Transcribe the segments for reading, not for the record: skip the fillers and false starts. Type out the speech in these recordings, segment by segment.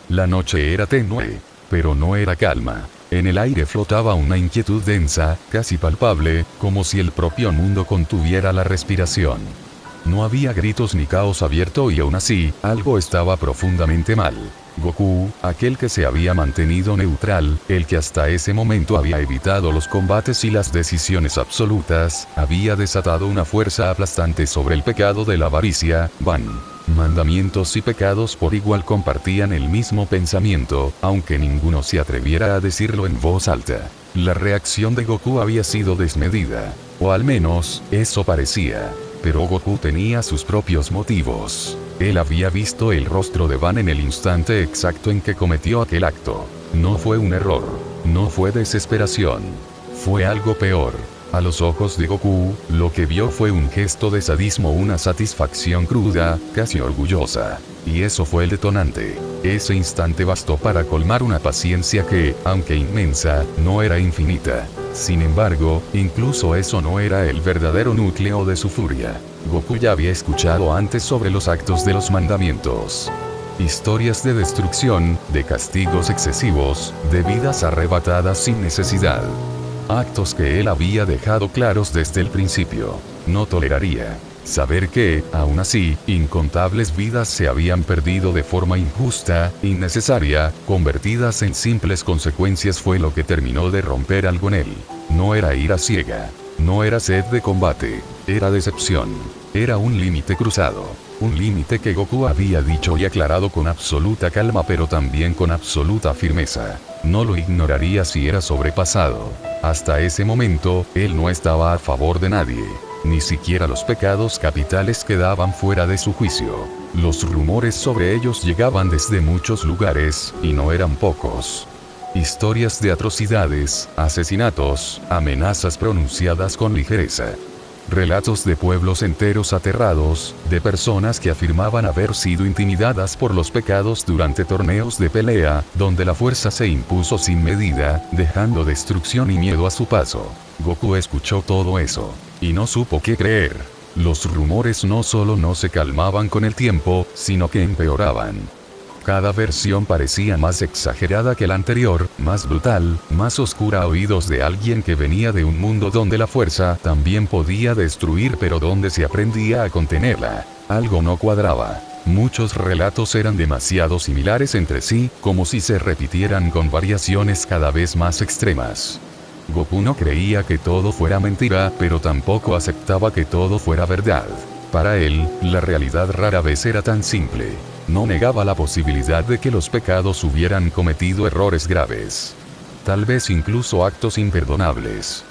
La noche era tenue, pero no era calma. En el aire flotaba una inquietud densa, casi palpable, como si el propio mundo contuviera la respiración. No había gritos ni caos abierto y aún así, algo estaba profundamente mal. Goku, aquel que se había mantenido neutral, el que hasta ese momento había evitado los combates y las decisiones absolutas, había desatado una fuerza aplastante sobre el pecado de la avaricia, Van. Mandamientos y pecados por igual compartían el mismo pensamiento, aunque ninguno se atreviera a decirlo en voz alta. La reacción de Goku había sido desmedida, o al menos, eso parecía. Pero Goku tenía sus propios motivos. Él había visto el rostro de Van en el instante exacto en que cometió aquel acto. No fue un error. No fue desesperación. Fue algo peor. A los ojos de Goku, lo que vio fue un gesto de sadismo, una satisfacción cruda, casi orgullosa. Y eso fue el detonante. Ese instante bastó para colmar una paciencia que, aunque inmensa, no era infinita. Sin embargo, incluso eso no era el verdadero núcleo de su furia. Goku ya había escuchado antes sobre los actos de los mandamientos. Historias de destrucción, de castigos excesivos, de vidas arrebatadas sin necesidad. Actos que él había dejado claros desde el principio. No toleraría. Saber que, aún así, incontables vidas se habían perdido de forma injusta, innecesaria, convertidas en simples consecuencias fue lo que terminó de romper algo en él. No era ira ciega. No era sed de combate. Era decepción. Era un límite cruzado. Un límite que Goku había dicho y aclarado con absoluta calma pero también con absoluta firmeza. No lo ignoraría si era sobrepasado. Hasta ese momento, él no estaba a favor de nadie. Ni siquiera los pecados capitales quedaban fuera de su juicio. Los rumores sobre ellos llegaban desde muchos lugares, y no eran pocos. Historias de atrocidades, asesinatos, amenazas pronunciadas con ligereza. Relatos de pueblos enteros aterrados, de personas que afirmaban haber sido intimidadas por los pecados durante torneos de pelea, donde la fuerza se impuso sin medida, dejando destrucción y miedo a su paso. Goku escuchó todo eso, y no supo qué creer. Los rumores no solo no se calmaban con el tiempo, sino que empeoraban. Cada versión parecía más exagerada que la anterior, más brutal, más oscura a oídos de alguien que venía de un mundo donde la fuerza también podía destruir pero donde se aprendía a contenerla. Algo no cuadraba. Muchos relatos eran demasiado similares entre sí, como si se repitieran con variaciones cada vez más extremas. Goku no creía que todo fuera mentira, pero tampoco aceptaba que todo fuera verdad. Para él, la realidad rara vez era tan simple. No negaba la posibilidad de que los pecados hubieran cometido errores graves. Tal vez incluso actos imperdonables.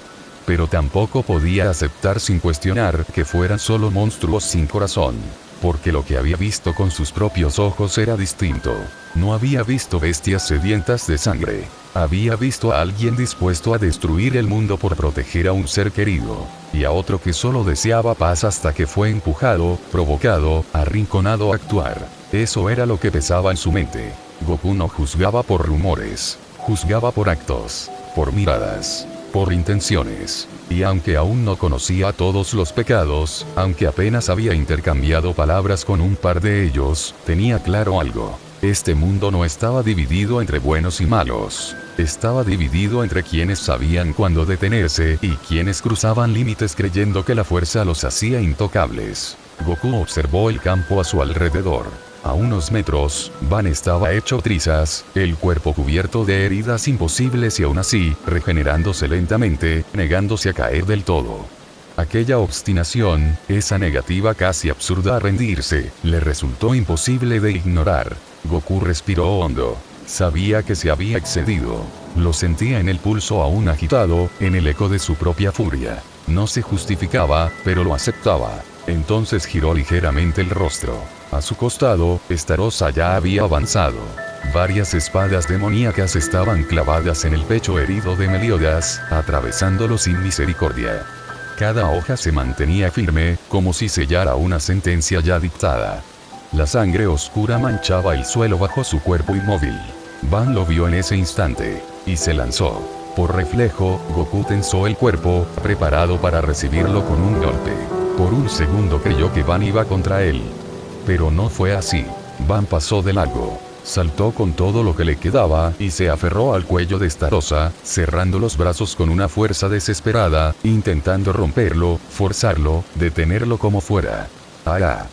Pero tampoco podía aceptar sin cuestionar que fueran solo monstruos sin corazón. Porque lo que había visto con sus propios ojos era distinto. No había visto bestias sedientas de sangre. Había visto a alguien dispuesto a destruir el mundo por proteger a un ser querido. Y a otro que solo deseaba paz hasta que fue empujado, provocado, arrinconado a actuar. Eso era lo que pesaba en su mente. Goku no juzgaba por rumores. Juzgaba por actos. Por miradas. Por intenciones. Y aunque aún no conocía todos los pecados, aunque apenas había intercambiado palabras con un par de ellos, tenía claro algo. Este mundo no estaba dividido entre buenos y malos. Estaba dividido entre quienes sabían cuándo detenerse y quienes cruzaban límites creyendo que la fuerza los hacía intocables. Goku observó el campo a su alrededor. A unos metros, Van estaba hecho trizas, el cuerpo cubierto de heridas imposibles y aún así, regenerándose lentamente, negándose a caer del todo. Aquella obstinación, esa negativa casi absurda a rendirse, le resultó imposible de ignorar. Goku respiró hondo. Sabía que se había excedido. Lo sentía en el pulso aún agitado, en el eco de su propia furia. No se justificaba, pero lo aceptaba. Entonces giró ligeramente el rostro. A su costado, Starosta ya había avanzado. Varias espadas demoníacas estaban clavadas en el pecho herido de Meliodas, atravesándolo sin misericordia. Cada hoja se mantenía firme, como si sellara una sentencia ya dictada. La sangre oscura manchaba el suelo bajo su cuerpo inmóvil. Van lo vio en ese instante, y se lanzó. Por reflejo, Goku tensó el cuerpo, preparado para recibirlo con un golpe. Por un segundo creyó que Van iba contra él. Pero no fue así. Van pasó de largo. Saltó con todo lo que le quedaba y se aferró al cuello de Starossa, cerrando los brazos con una fuerza desesperada, intentando romperlo, forzarlo, detenerlo como fuera. ¡Ah!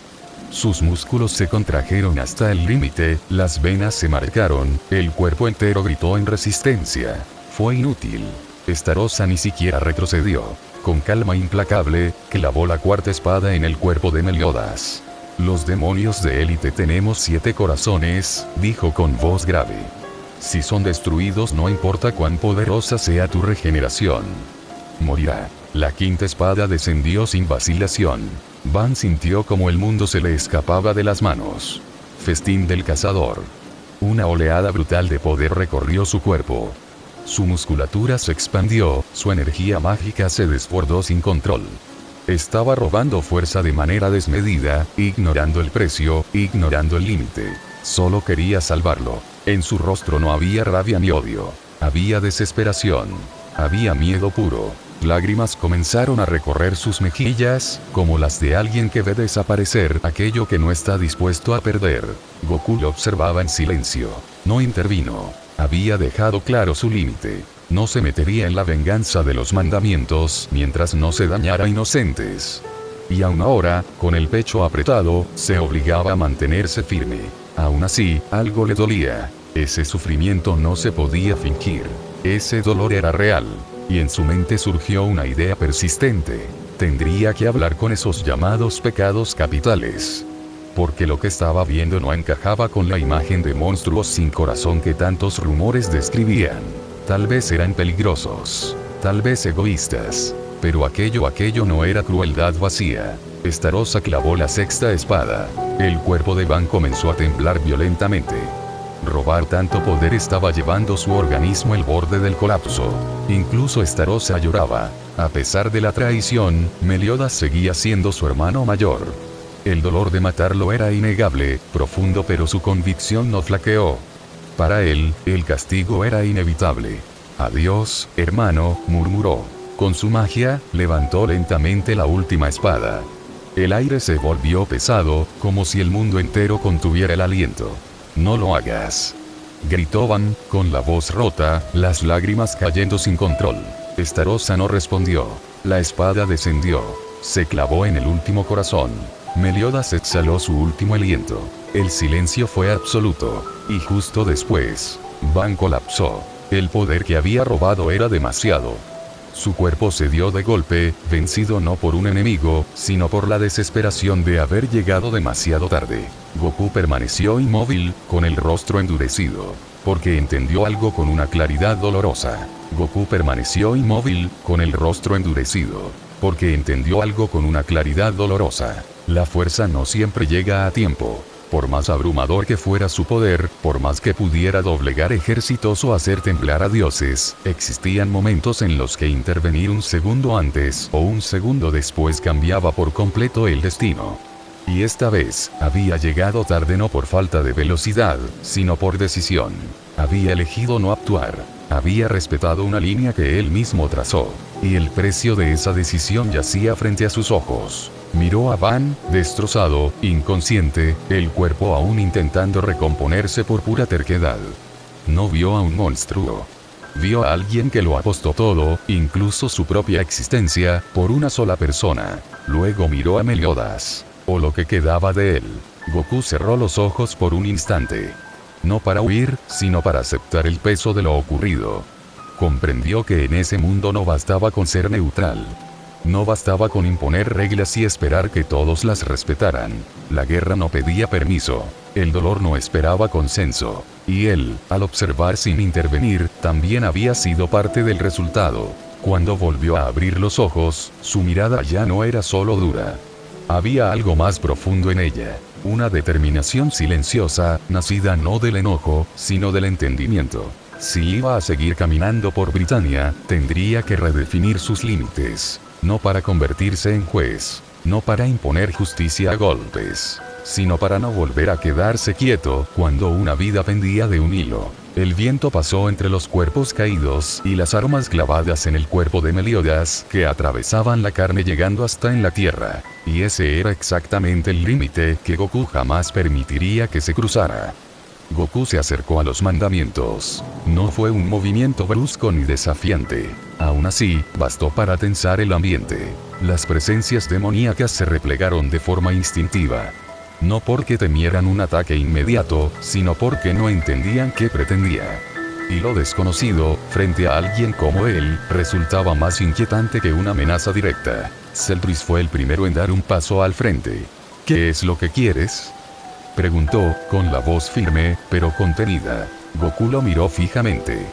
Sus músculos se contrajeron hasta el límite, las venas se marcaron, el cuerpo entero gritó en resistencia. Fue inútil. Starossa ni siquiera retrocedió. Con calma implacable, clavó la cuarta espada en el cuerpo de Meliodas. Los demonios de élite tenemos 7 corazones, dijo con voz grave. Si son destruidos no importa cuán poderosa sea tu regeneración. Morirá. La quinta espada descendió sin vacilación. Van sintió como el mundo se le escapaba de las manos. Festín del cazador. Una oleada brutal de poder recorrió su cuerpo. Su musculatura se expandió, su energía mágica se desbordó sin control. Estaba robando fuerza de manera desmedida, ignorando el precio, ignorando el límite. Solo quería salvarlo. En su rostro no había rabia ni odio. Había desesperación. Había miedo puro. Lágrimas comenzaron a recorrer sus mejillas, como las de alguien que ve desaparecer aquello que no está dispuesto a perder. Goku lo observaba en silencio. No intervino. Había dejado claro su límite. No se metería en la venganza de los mandamientos mientras no se dañara a inocentes. Y aún ahora, con el pecho apretado, se obligaba a mantenerse firme. Aún así, algo le dolía. Ese sufrimiento no se podía fingir. Ese dolor era real. Y en su mente surgió una idea persistente. Tendría que hablar con esos llamados pecados capitales. Porque lo que estaba viendo no encajaba con la imagen de monstruos sin corazón que tantos rumores describían. Tal vez eran peligrosos. Tal vez egoístas. Pero aquello no era crueldad vacía. Starossa clavó la sexta espada. El cuerpo de Van comenzó a temblar violentamente. Robar tanto poder estaba llevando su organismo al borde del colapso. Incluso Starossa lloraba. A pesar de la traición, Meliodas seguía siendo su hermano mayor. El dolor de matarlo era innegable, profundo, pero su convicción no flaqueó. Para él, el castigo era inevitable. Adiós, hermano, murmuró. Con su magia, levantó lentamente la última espada. El aire se volvió pesado, como si el mundo entero contuviera el aliento. No lo hagas. Gritó Van, con la voz rota, las lágrimas cayendo sin control. Starossa no respondió. La espada descendió. Se clavó en el último corazón. Meliodas exhaló su último aliento. El silencio fue absoluto. Y justo después, Van colapsó. El poder que había robado era demasiado. Su cuerpo cedió de golpe, vencido no por un enemigo, sino por la desesperación de haber llegado demasiado tarde. Goku permaneció inmóvil, con el rostro endurecido. Porque entendió algo con una claridad dolorosa. Goku permaneció inmóvil, con el rostro endurecido. Porque entendió algo con una claridad dolorosa. La fuerza no siempre llega a tiempo. Por más abrumador que fuera su poder, por más que pudiera doblegar ejércitos o hacer temblar a dioses, existían momentos en los que intervenir un segundo antes o un segundo después cambiaba por completo el destino. Y esta vez, había llegado tarde no por falta de velocidad, sino por decisión. Había elegido no actuar. Había respetado una línea que él mismo trazó. Y el precio de esa decisión yacía frente a sus ojos. Miró a Van, destrozado, inconsciente, el cuerpo aún intentando recomponerse por pura terquedad. No vio a un monstruo. Vio a alguien que lo apostó todo, incluso su propia existencia, por una sola persona. Luego miró a Meliodas. O lo que quedaba de él. Goku cerró los ojos por un instante. No para huir, sino para aceptar el peso de lo ocurrido. Comprendió que en ese mundo no bastaba con ser neutral. No bastaba con imponer reglas y esperar que todos las respetaran. La guerra no pedía permiso. El dolor no esperaba consenso. Y él, al observar sin intervenir, también había sido parte del resultado. Cuando volvió a abrir los ojos, su mirada ya no era solo dura. Había algo más profundo en ella. Una determinación silenciosa, nacida no del enojo, sino del entendimiento. Si iba a seguir caminando por Britania, tendría que redefinir sus límites. No para convertirse en juez, no para imponer justicia a golpes, sino para no volver a quedarse quieto cuando una vida pendía de un hilo. El viento pasó entre los cuerpos caídos y las armas clavadas en el cuerpo de Meliodas que atravesaban la carne llegando hasta en la tierra. Y ese era exactamente el límite que Goku jamás permitiría que se cruzara. Goku se acercó a los mandamientos. No fue un movimiento brusco ni desafiante. Aún así, bastó para tensar el ambiente. Las presencias demoníacas se replegaron de forma instintiva. No porque temieran un ataque inmediato, sino porque no entendían qué pretendía. Y lo desconocido, frente a alguien como él, resultaba más inquietante que una amenaza directa. Celltris fue el primero en dar un paso al frente. ¿Qué es lo que quieres?, preguntó, con la voz firme, pero contenida. Goku lo miró fijamente.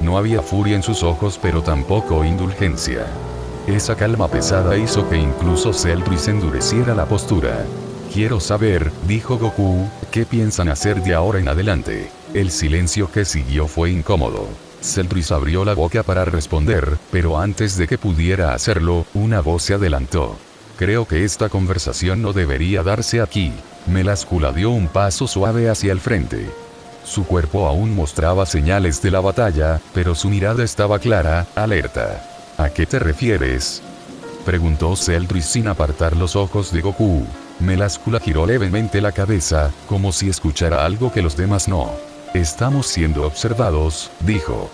No había furia en sus ojos, pero tampoco indulgencia. Esa calma pesada hizo que incluso Celltris endureciera la postura. Quiero saber, dijo Goku, ¿qué piensan hacer de ahora en adelante? El silencio que siguió fue incómodo. Celltris abrió la boca para responder, pero antes de que pudiera hacerlo, una voz se adelantó. Creo que esta conversación no debería darse aquí. Melascula dio un paso suave hacia el frente. Su cuerpo aún mostraba señales de la batalla, pero su mirada estaba clara, alerta. ¿A qué te refieres?, preguntó Celltris sin apartar los ojos de Goku. Melascula giró levemente la cabeza, como si escuchara algo que los demás no. Estamos siendo observados, dijo.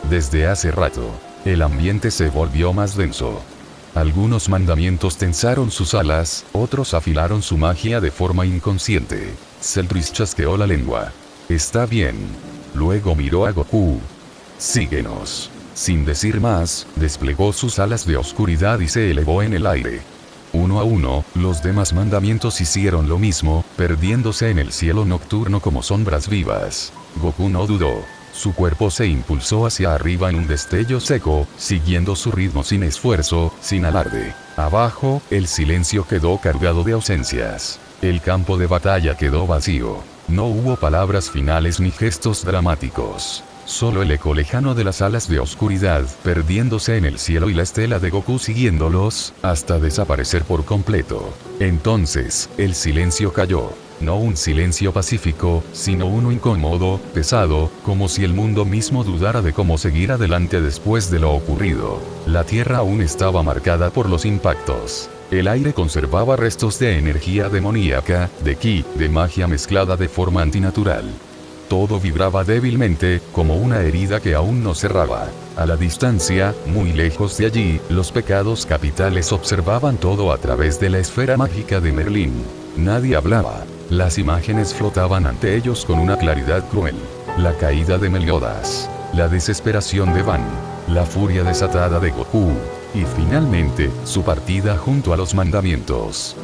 Desde hace rato. El ambiente se volvió más denso. Algunos mandamientos tensaron sus alas, otros afilaron su magia de forma inconsciente. Celltris chasqueó la lengua. Está bien. Luego miró a Goku. Síguenos. Sin decir más, desplegó sus alas de oscuridad y se elevó en el aire. Uno a uno, los demás mandamientos hicieron lo mismo, perdiéndose en el cielo nocturno como sombras vivas. Goku no dudó. Su cuerpo se impulsó hacia arriba en un destello seco, siguiendo su ritmo sin esfuerzo, sin alarde. Abajo, el silencio quedó cargado de ausencias. El campo de batalla quedó vacío. No hubo palabras finales ni gestos dramáticos. Solo el eco lejano de las alas de oscuridad, perdiéndose en el cielo y la estela de Goku siguiéndolos, hasta desaparecer por completo. Entonces, el silencio cayó. No un silencio pacífico, sino uno incómodo, pesado, como si el mundo mismo dudara de cómo seguir adelante después de lo ocurrido. La tierra aún estaba marcada por los impactos. El aire conservaba restos de energía demoníaca, de ki, de magia mezclada de forma antinatural. Todo vibraba débilmente, como una herida que aún no cerraba. A la distancia, muy lejos de allí, los pecados capitales observaban todo a través de la esfera mágica de Merlín. Nadie hablaba. Las imágenes flotaban ante ellos con una claridad cruel. La caída de Meliodas. La desesperación de Van. La furia desatada de Goku. Y finalmente, su partida junto a los mandamientos.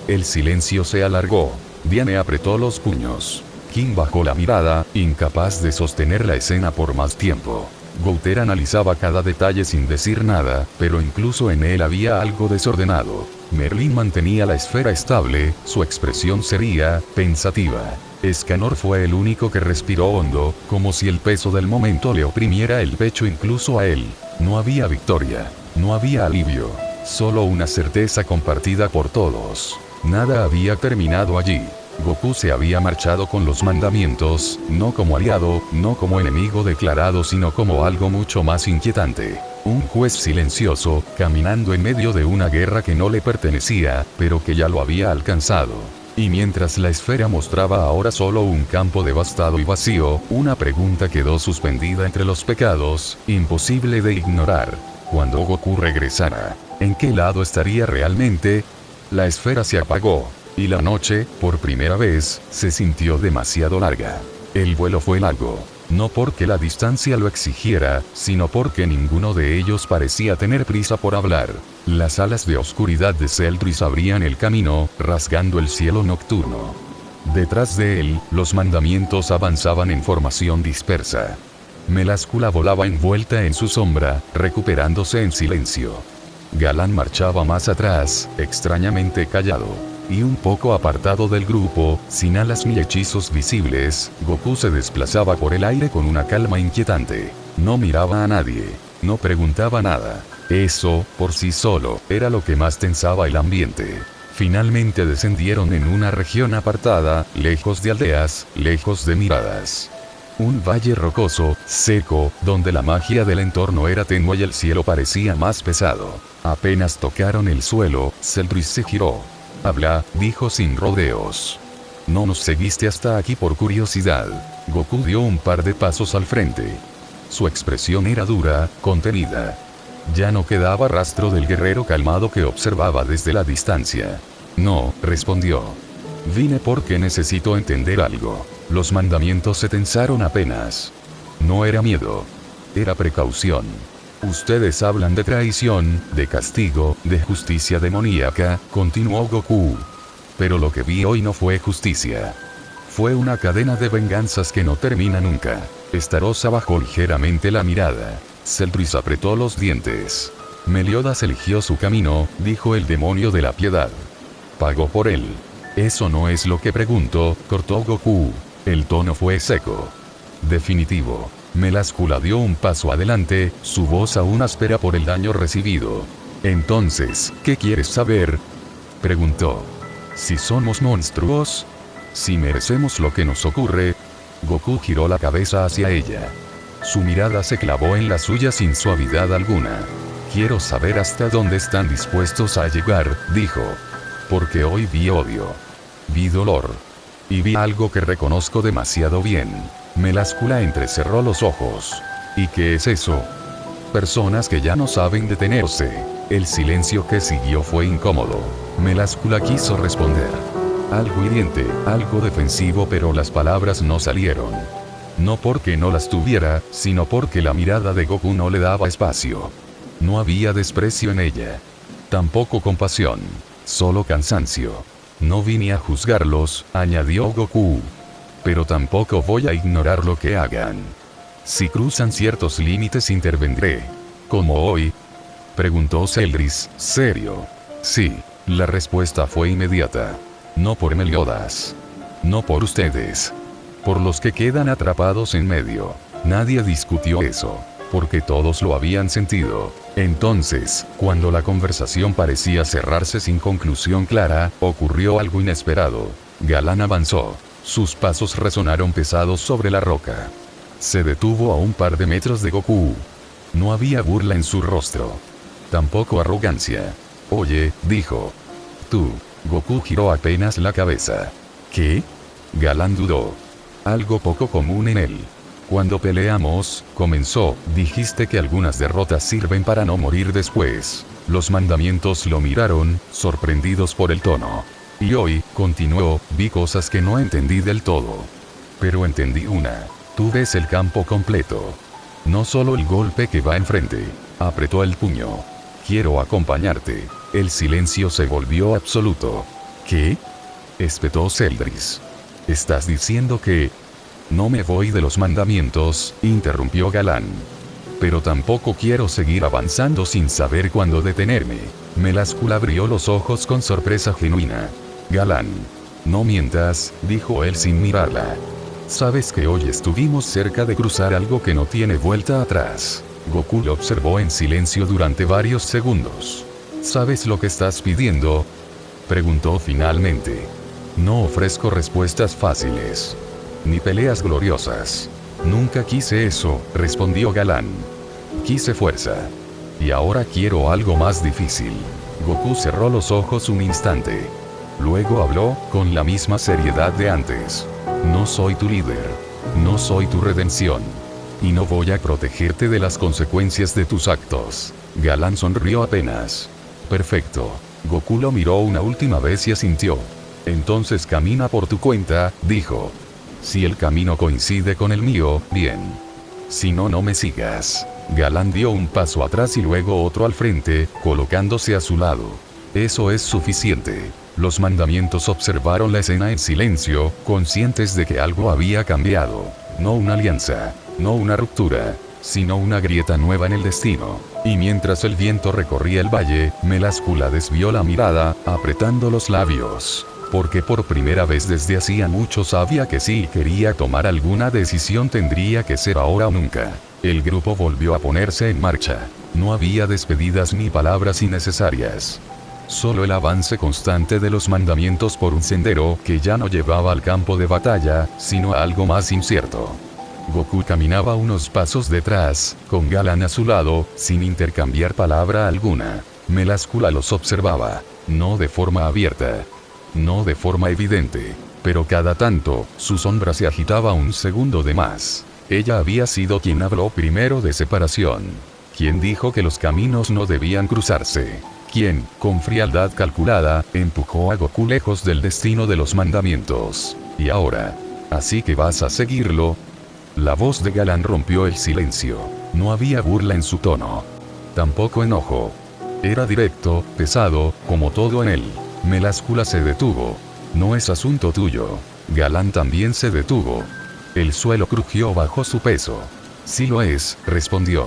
El silencio se alargó. Diane apretó los puños. King bajó la mirada, incapaz de sostener la escena por más tiempo. Gouter analizaba cada detalle sin decir nada, pero incluso en él había algo desordenado. Merlín mantenía la esfera estable, su expresión seria, pensativa. Escanor fue el único que respiró hondo, como si el peso del momento le oprimiera el pecho incluso a él. No había victoria, no había alivio, solo una certeza compartida por todos. Nada había terminado allí. Goku se había marchado con los mandamientos, no como aliado, no como enemigo declarado, sino como algo mucho más inquietante. Un juez silencioso, caminando en medio de una guerra que no le pertenecía, pero que ya lo había alcanzado. Y mientras la esfera mostraba ahora solo un campo devastado y vacío, una pregunta quedó suspendida entre los pecados, imposible de ignorar. Cuando Goku regresara, ¿en qué lado estaría realmente? La esfera se apagó. Y la noche, por primera vez, se sintió demasiado larga. El vuelo fue largo. No porque la distancia lo exigiera, sino porque ninguno de ellos parecía tener prisa por hablar. Las alas de oscuridad de Celltris abrían el camino, rasgando el cielo nocturno. Detrás de él, los mandamientos avanzaban en formación dispersa. Melascula volaba envuelta en su sombra, recuperándose en silencio. Galán marchaba más atrás, extrañamente callado. Y un poco apartado del grupo, sin alas ni hechizos visibles, Goku se desplazaba por el aire con una calma inquietante. No miraba a nadie. No preguntaba nada. Eso, por sí solo, era lo que más tensaba el ambiente. Finalmente descendieron en una región apartada, lejos de aldeas, lejos de miradas. Un valle rocoso, seco, donde la magia del entorno era tenue y el cielo parecía más pesado. Apenas tocaron el suelo, Celltris se giró. Habla, dijo sin rodeos. No nos seguiste hasta aquí por curiosidad. Goku dio un par de pasos al frente. Su expresión era dura, contenida. Ya no quedaba rastro del guerrero calmado que observaba desde la distancia. No, respondió. Vine porque necesito entender algo. Los mandamientos se tensaron apenas. No era miedo. Era precaución. Ustedes hablan de traición, de castigo, de justicia demoníaca, continuó Goku. Pero lo que vi hoy no fue justicia. Fue una cadena de venganzas que no termina nunca. Starossa bajó ligeramente la mirada. Cellris apretó los dientes. Meliodas eligió su camino, dijo el demonio de la piedad. Pagó por él. Eso no es lo que pregunto, cortó Goku. El tono fue seco. Definitivo. Meláscula dio un paso adelante, su voz aún áspera por el daño recibido. Entonces, ¿qué quieres saber? Preguntó. Si somos monstruos. Si merecemos lo que nos ocurre. Goku giró la cabeza hacia ella. Su mirada se clavó en la suya sin suavidad alguna. Quiero saber hasta dónde están dispuestos a llegar, dijo. Porque hoy vi odio. Vi dolor. Y vi algo que reconozco demasiado bien. Meláscula entrecerró los ojos. ¿Y qué es eso? Personas que ya no saben detenerse. El silencio que siguió fue incómodo. Meláscula quiso responder. Algo hiriente, algo defensivo, pero las palabras no salieron. No porque no las tuviera, sino porque la mirada de Goku no le daba espacio. No había desprecio en ella. Tampoco compasión. Solo cansancio. No vine a juzgarlos, añadió Goku. Pero tampoco voy a ignorar lo que hagan. Si cruzan ciertos límites intervendré. ¿Como hoy? Preguntó Cellris, serio. Sí, la respuesta fue inmediata. No por Meliodas. No por ustedes. Por los que quedan atrapados en medio. Nadie discutió eso, porque todos lo habían sentido. Entonces, cuando la conversación parecía cerrarse sin conclusión clara, ocurrió algo inesperado. Galán avanzó. Sus pasos resonaron pesados sobre la roca. Se detuvo a un par de metros de Goku. No había burla en su rostro. Tampoco arrogancia. Oye, dijo. Tú. Goku giró apenas la cabeza. ¿Qué? Galán dudó. Algo poco común en él. Cuando peleamos, comenzó, dijiste que algunas derrotas sirven para no morir después. Los mandamientos lo miraron, sorprendidos por el tono. Y hoy, continuó, vi cosas que no entendí del todo. Pero entendí una. Tú ves el campo completo. No solo el golpe que va enfrente. Apretó el puño. Quiero acompañarte. El silencio se volvió absoluto. ¿Qué? Espetó Cellris. ¿Estás diciendo que...? No me voy de los mandamientos, interrumpió Galán. Pero tampoco quiero seguir avanzando sin saber cuándo detenerme. Meláscula abrió los ojos con sorpresa genuina. Galán. No mientas, dijo él sin mirarla. Sabes que hoy estuvimos cerca de cruzar algo que no tiene vuelta atrás. Goku lo observó en silencio durante varios segundos. ¿Sabes lo que estás pidiendo? Preguntó finalmente. No ofrezco respuestas fáciles. Ni peleas gloriosas. Nunca quise eso, respondió Galán. Quise fuerza. Y ahora quiero algo más difícil. Goku cerró los ojos un instante. Luego habló, con la misma seriedad de antes. No soy tu líder. No soy tu redención. Y no voy a protegerte de las consecuencias de tus actos. Galán sonrió apenas. Perfecto. Goku lo miró una última vez y asintió. Entonces camina por tu cuenta, dijo. Si el camino coincide con el mío, bien. Si no, no me sigas. Galán dio un paso atrás y luego otro al frente, colocándose a su lado. Eso es suficiente. Los mandamientos observaron la escena en silencio, conscientes de que algo había cambiado. No una alianza, no una ruptura, sino una grieta nueva en el destino. Y mientras el viento recorría el valle, Meláscula desvió la mirada, apretando los labios. Porque por primera vez desde hacía mucho sabía que si quería tomar alguna decisión tendría que ser ahora o nunca. El grupo volvió a ponerse en marcha. No había despedidas ni palabras innecesarias. Solo el avance constante de los mandamientos por un sendero que ya no llevaba al campo de batalla, sino a algo más incierto. Goku caminaba unos pasos detrás, con Galán a su lado, sin intercambiar palabra alguna. Meláscula los observaba, no de forma abierta. No de forma evidente. Pero cada tanto, su sombra se agitaba un segundo de más. Ella había sido quien habló primero de separación. Quien dijo que los caminos no debían cruzarse. Quien, con frialdad calculada, empujó a Goku lejos del destino de los mandamientos. Y ahora, ¿así que vas a seguirlo? La voz de Galán rompió el silencio. No había burla en su tono. Tampoco enojo. Era directo, pesado, como todo en él. Meláscula se detuvo. No es asunto tuyo. Galán también se detuvo. El suelo crujió bajo su peso. Sí lo es, respondió.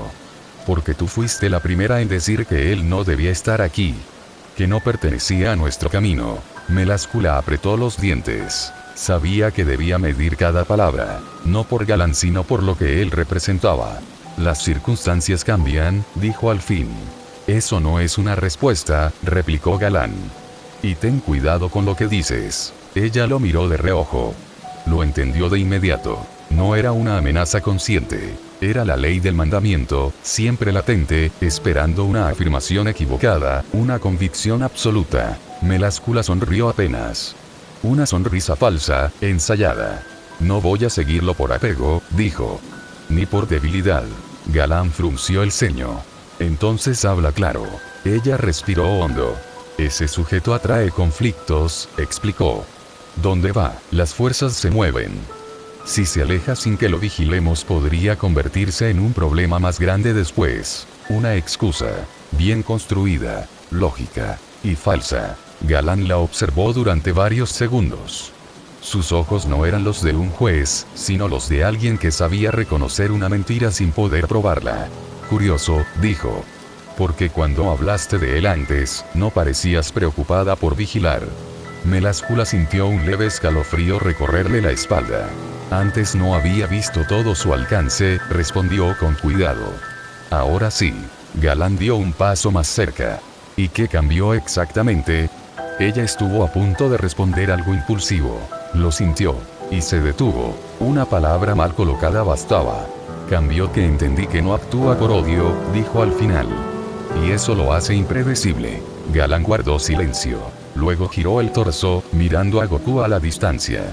Porque tú fuiste la primera en decir que él no debía estar aquí. Que no pertenecía a nuestro camino. Meláscula apretó los dientes. Sabía que debía medir cada palabra. No por Galán sino por lo que él representaba. Las circunstancias cambian, dijo al fin. Eso no es una respuesta, replicó Galán. Y ten cuidado con lo que dices. Ella lo miró de reojo. Lo entendió de inmediato. No era una amenaza consciente. Era la ley del mandamiento, siempre latente, esperando una afirmación equivocada, una convicción absoluta. Meláscula sonrió apenas. Una sonrisa falsa, ensayada. No voy a seguirlo por apego, dijo. Ni por debilidad. Galán frunció el ceño. Entonces habla claro. Ella respiró hondo. Ese sujeto atrae conflictos, explicó. ¿Dónde va? Las fuerzas se mueven. Si se aleja sin que lo vigilemos podría convertirse en un problema más grande después. Una excusa. Bien construida, lógica, y falsa. Galán la observó durante varios segundos. Sus ojos no eran los de un juez, sino los de alguien que sabía reconocer una mentira sin poder probarla. Curioso, dijo. Porque cuando hablaste de él antes, no parecías preocupada por vigilar. Meláscula sintió un leve escalofrío recorrerle la espalda. Antes no había visto todo su alcance, respondió con cuidado. Ahora sí. Galán dio un paso más cerca. ¿Y qué cambió exactamente? Ella estuvo a punto de responder algo impulsivo. Lo sintió. Y se detuvo. Una palabra mal colocada bastaba. Cambió que entendí que no actúa por odio, dijo al final. Y eso lo hace impredecible. Galán guardó silencio. Luego giró el torso, mirando a Goku a la distancia.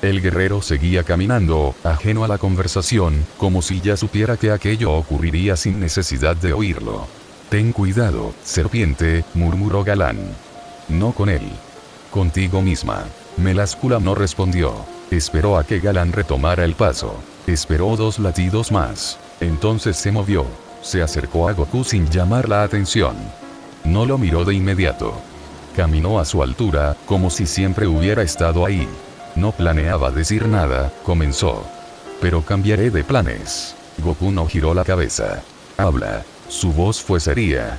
El guerrero seguía caminando, ajeno a la conversación, como si ya supiera que aquello ocurriría sin necesidad de oírlo. Ten cuidado, serpiente, murmuró Galán. No con él. Contigo misma. Meláscula no respondió. Esperó a que Galán retomara el paso. Esperó 2 latidos más. Entonces se movió. Se acercó a Goku sin llamar la atención. No lo miró de inmediato. Caminó a su altura, como si siempre hubiera estado ahí. No planeaba decir nada, comenzó. Pero cambiaré de planes. Goku no giró la cabeza. Habla. Su voz fue seria.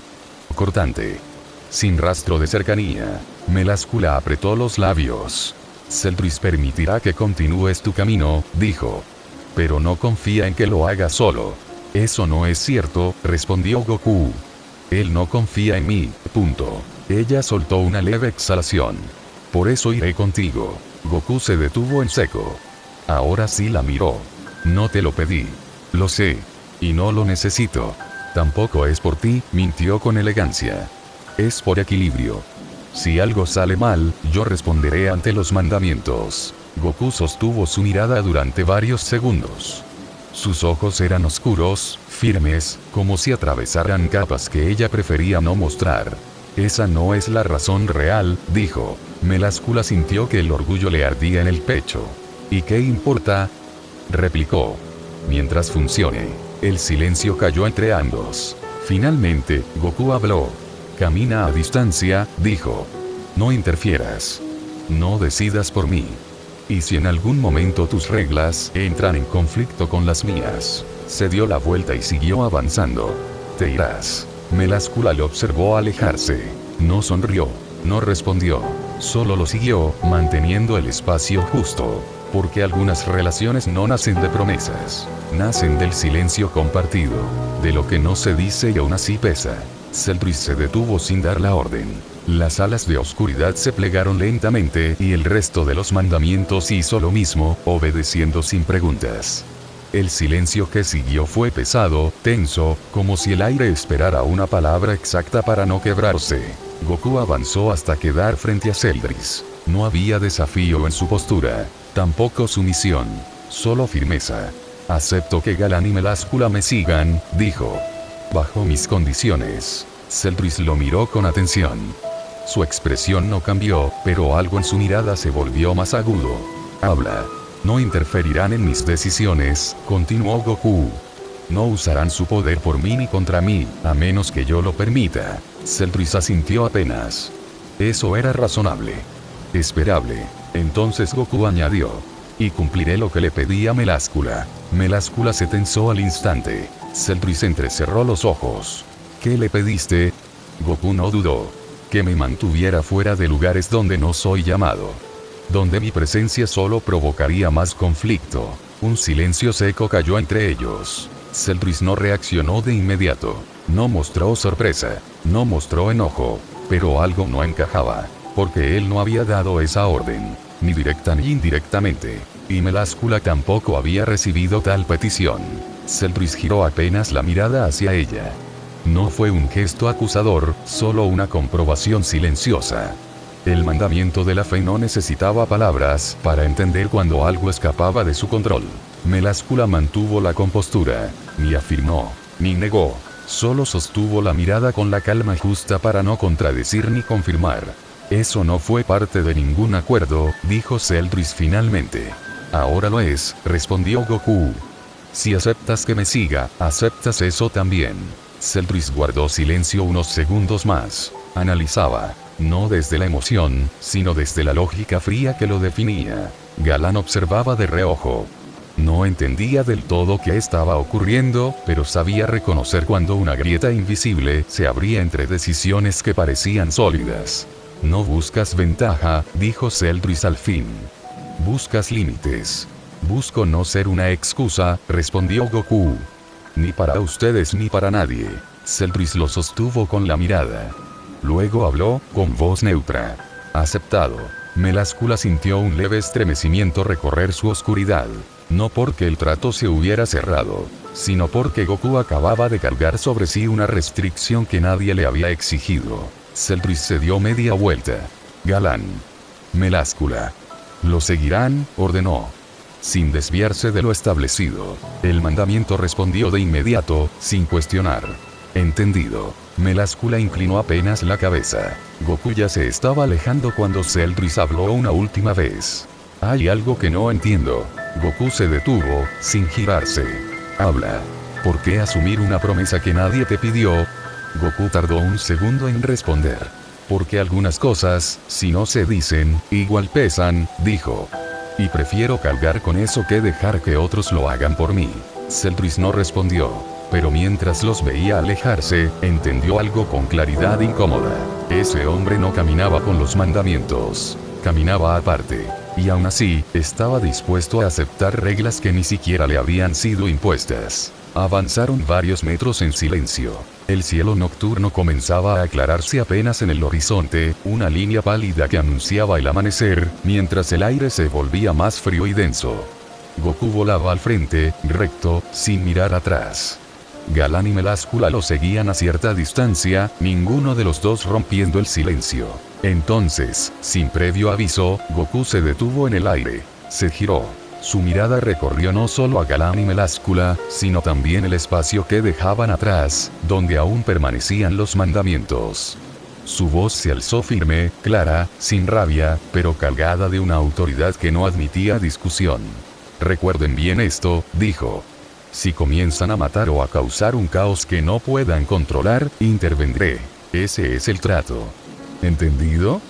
Cortante. Sin rastro de cercanía. Meláscula apretó los labios. Celltris permitirá que continúes tu camino, dijo. Pero no confía en que lo haga solo. Eso no es cierto, respondió Goku. Él no confía en mí, punto. Ella soltó una leve exhalación. Por eso iré contigo. Goku se detuvo en seco. Ahora sí la miró. No te lo pedí. Lo sé. Y no lo necesito. Tampoco es por ti, mintió con elegancia. Es por equilibrio. Si algo sale mal, yo responderé ante los mandamientos. Goku sostuvo su mirada durante varios segundos. Sus ojos eran oscuros, firmes, como si atravesaran capas que ella prefería no mostrar. Esa no es la razón real, dijo. Meláscula sintió que el orgullo le ardía en el pecho. ¿Y qué importa? Replicó. Mientras funcione. El silencio cayó entre ambos. Finalmente, Goku habló. Camina a distancia, dijo. No interfieras. No decidas por mí. Y si en algún momento tus reglas entran en conflicto con las mías. Se dio la vuelta y siguió avanzando. Te irás. Meláscula lo observó alejarse. No sonrió. No respondió. Solo lo siguió, manteniendo el espacio justo. Porque algunas relaciones no nacen de promesas. Nacen del silencio compartido. De lo que no se dice y aún así pesa. Celltris se detuvo sin dar la orden. Las alas de oscuridad se plegaron lentamente y el resto de los mandamientos hizo lo mismo, obedeciendo sin preguntas. El silencio que siguió fue pesado, tenso, como si el aire esperara una palabra exacta para no quebrarse. Goku avanzó hasta quedar frente a Celltris. No había desafío en su postura, tampoco sumisión, solo firmeza. Acepto que Galán y Meláscula me sigan, dijo. Bajo mis condiciones. Celdris lo miró con atención. Su expresión no cambió, pero algo en su mirada se volvió más agudo. Habla. No interferirán en mis decisiones, continuó Goku. No usarán su poder por mí ni contra mí, a menos que yo lo permita. Celdris asintió apenas. Eso era razonable. Esperable. Entonces Goku añadió. Y cumpliré lo que le pedí a Meláscula. Meláscula se tensó al instante. Celdris entrecerró los ojos. ¿Qué le pediste? Goku no dudó. Que me mantuviera fuera de lugares donde no soy llamado. Donde mi presencia solo provocaría más conflicto. Un silencio seco cayó entre ellos. Celdris no reaccionó de inmediato. No mostró sorpresa. No mostró enojo. Pero algo no encajaba. Porque él no había dado esa orden. Ni directa ni indirectamente. Y Meláscula tampoco había recibido tal petición. Celdris giró apenas la mirada hacia ella. No fue un gesto acusador, solo una comprobación silenciosa. El mandamiento de la fe no necesitaba palabras para entender cuando algo escapaba de su control. Meláscula mantuvo la compostura, ni afirmó, ni negó, solo sostuvo la mirada con la calma justa para no contradecir ni confirmar. Eso no fue parte de ningún acuerdo, dijo Celdris finalmente. Ahora lo es, respondió Goku. Si aceptas que me siga, aceptas eso también. Celdris guardó silencio unos segundos más. Analizaba, no desde la emoción, sino desde la lógica fría que lo definía. Galán observaba de reojo. No entendía del todo qué estaba ocurriendo, pero sabía reconocer cuando una grieta invisible se abría entre decisiones que parecían sólidas. No buscas ventaja, dijo Celdris al fin. Buscas límites. Busco no ser una excusa, respondió Goku. Ni para ustedes ni para nadie. Celdris lo sostuvo con la mirada. Luego habló, con voz neutra. Aceptado. Meláscula sintió un leve estremecimiento recorrer su oscuridad. No porque el trato se hubiera cerrado, sino porque Goku acababa de cargar sobre sí una restricción que nadie le había exigido. Celdris se dio media vuelta. Galán. Meláscula. Lo seguirán, ordenó. Sin desviarse de lo establecido. El mandamiento respondió de inmediato, sin cuestionar. Entendido. Meláscula inclinó apenas la cabeza. Goku ya se estaba alejando cuando Celdris habló una última vez. Hay algo que no entiendo. Goku se detuvo, sin girarse. Habla. ¿Por qué asumir una promesa que nadie te pidió? Goku tardó un segundo en responder. Porque algunas cosas, si no se dicen, igual pesan, dijo. Y prefiero cargar con eso que dejar que otros lo hagan por mí. Celdris no respondió. Pero mientras los veía alejarse, entendió algo con claridad incómoda. Ese hombre no caminaba con los mandamientos. Caminaba aparte. Y aún así, estaba dispuesto a aceptar reglas que ni siquiera le habían sido impuestas. Avanzaron varios metros en silencio. El cielo nocturno comenzaba a aclararse apenas en el horizonte, una línea pálida que anunciaba el amanecer, mientras el aire se volvía más frío y denso. Goku volaba al frente, recto, sin mirar atrás. Galán y Meláscula lo seguían a cierta distancia, ninguno de los dos rompiendo el silencio. Entonces, sin previo aviso, Goku se detuvo en el aire. Se giró. Su mirada recorrió no solo a Galán y Meláscula, sino también el espacio que dejaban atrás, donde aún permanecían los mandamientos. Su voz se alzó firme, clara, sin rabia, pero cargada de una autoridad que no admitía discusión. Recuerden bien esto, dijo. Si comienzan a matar o a causar un caos que no puedan controlar, intervendré. Ese es el trato. ¿Entendido?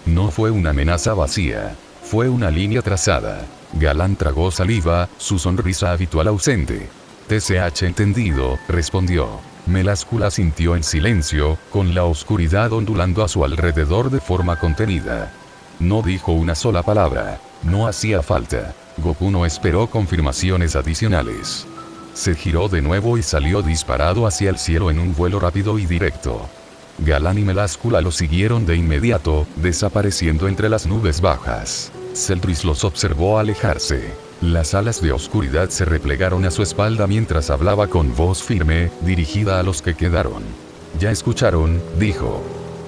No fue una amenaza vacía. Fue una línea trazada. Galán tragó saliva, su sonrisa habitual ausente. TCH entendido, respondió. Meláscula sintió en silencio, con la oscuridad ondulando a su alrededor de forma contenida. No dijo una sola palabra. No hacía falta. Goku no esperó confirmaciones adicionales. Se giró de nuevo y salió disparado hacia el cielo en un vuelo rápido y directo. Galán y Meláscula lo siguieron de inmediato, desapareciendo entre las nubes bajas. Celdris los observó alejarse. Las alas de oscuridad se replegaron a su espalda mientras hablaba con voz firme, dirigida a los que quedaron. Ya escucharon, dijo.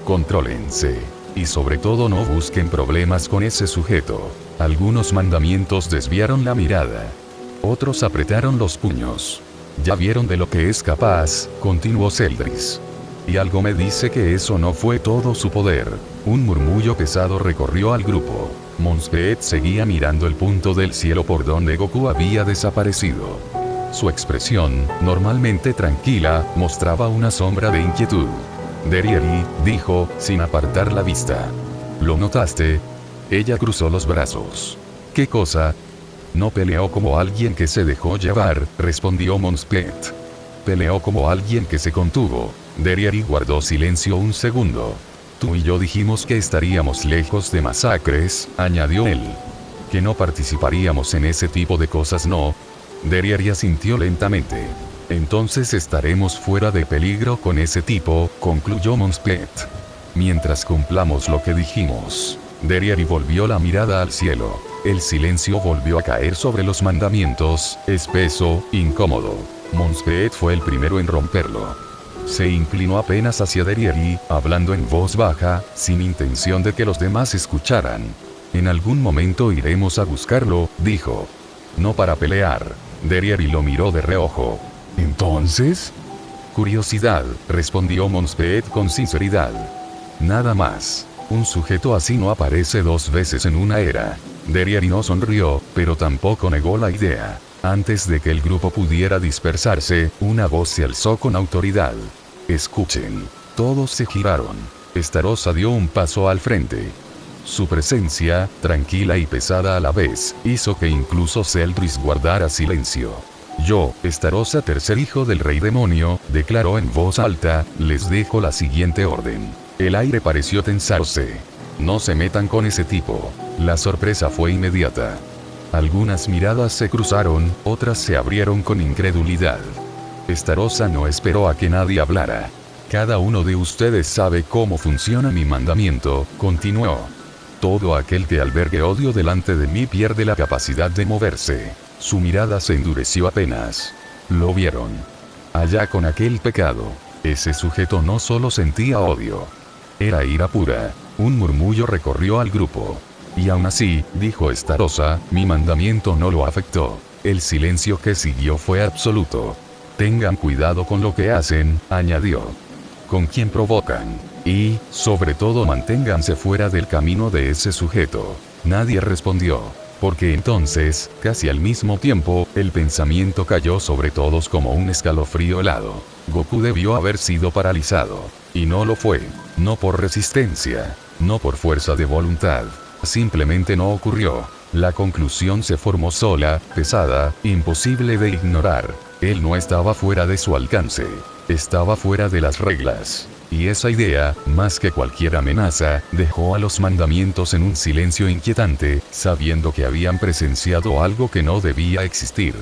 Contrólense. Y sobre todo no busquen problemas con ese sujeto. Algunos mandamientos desviaron la mirada. Otros apretaron los puños. Ya vieron de lo que es capaz, continuó Celdris. Y algo me dice que eso no fue todo su poder. Un murmullo pesado recorrió al grupo. Monspeet seguía mirando el punto del cielo por donde Goku había desaparecido. Su expresión, normalmente tranquila, mostraba una sombra de inquietud. Derieri, dijo, sin apartar la vista. ¿Lo notaste? Ella cruzó los brazos. ¿Qué cosa? No peleó como alguien que se dejó llevar, respondió Monspeet. Peleó como alguien que se contuvo. Derieri guardó silencio un segundo. Tú y yo dijimos que estaríamos lejos de masacres, añadió él. Que no participaríamos en ese tipo de cosas, ¿no? Derieri asintió lentamente. Entonces estaremos fuera de peligro con ese tipo, concluyó Monspeet. Mientras cumplamos lo que dijimos. Derieri volvió la mirada al cielo. El silencio volvió a caer sobre los mandamientos, espeso, incómodo. Monspeet fue el primero en romperlo. Se inclinó apenas hacia Derieri, hablando en voz baja, sin intención de que los demás escucharan. En algún momento iremos a buscarlo, dijo. No para pelear. Derieri lo miró de reojo. ¿Entonces? Curiosidad, respondió Monspeet con sinceridad. Nada más. Un sujeto así no aparece dos veces en una era. Derieri no sonrió, pero tampoco negó la idea. Antes de que el grupo pudiera dispersarse, una voz se alzó con autoridad. Escuchen. Todos se giraron. Estarossa dio un paso al frente. Su presencia, tranquila y pesada a la vez, hizo que incluso Celdris guardara silencio. Yo, Estarossa, tercer hijo del rey demonio, declaró en voz alta, les dejo la siguiente orden. El aire pareció tensarse. No se metan con ese tipo. La sorpresa fue inmediata. Algunas miradas se cruzaron, otras se abrieron con incredulidad. Estarossa no esperó a que nadie hablara. Cada uno de ustedes sabe cómo funciona mi mandamiento, continuó. Todo aquel que albergue odio delante de mí pierde la capacidad de moverse. Su mirada se endureció apenas. Lo vieron. Allá con aquel pecado. Ese sujeto no solo sentía odio. Era ira pura. Un murmullo recorrió al grupo. Y aún así, dijo Estarossa, mi mandamiento no lo afectó. El silencio que siguió fue absoluto. Tengan cuidado con lo que hacen, añadió. Con quién provocan. Y, sobre todo, manténganse fuera del camino de ese sujeto. Nadie respondió. Porque entonces, casi al mismo tiempo, el pensamiento cayó sobre todos como un escalofrío helado. Goku debió haber sido paralizado. Y no lo fue. No por resistencia. No por fuerza de voluntad. Simplemente no ocurrió. La conclusión se formó sola, pesada, imposible de ignorar. Él no estaba fuera de su alcance. Estaba fuera de las reglas. Y esa idea, más que cualquier amenaza, dejó a los mandamientos en un silencio inquietante, sabiendo que habían presenciado algo que no debía existir.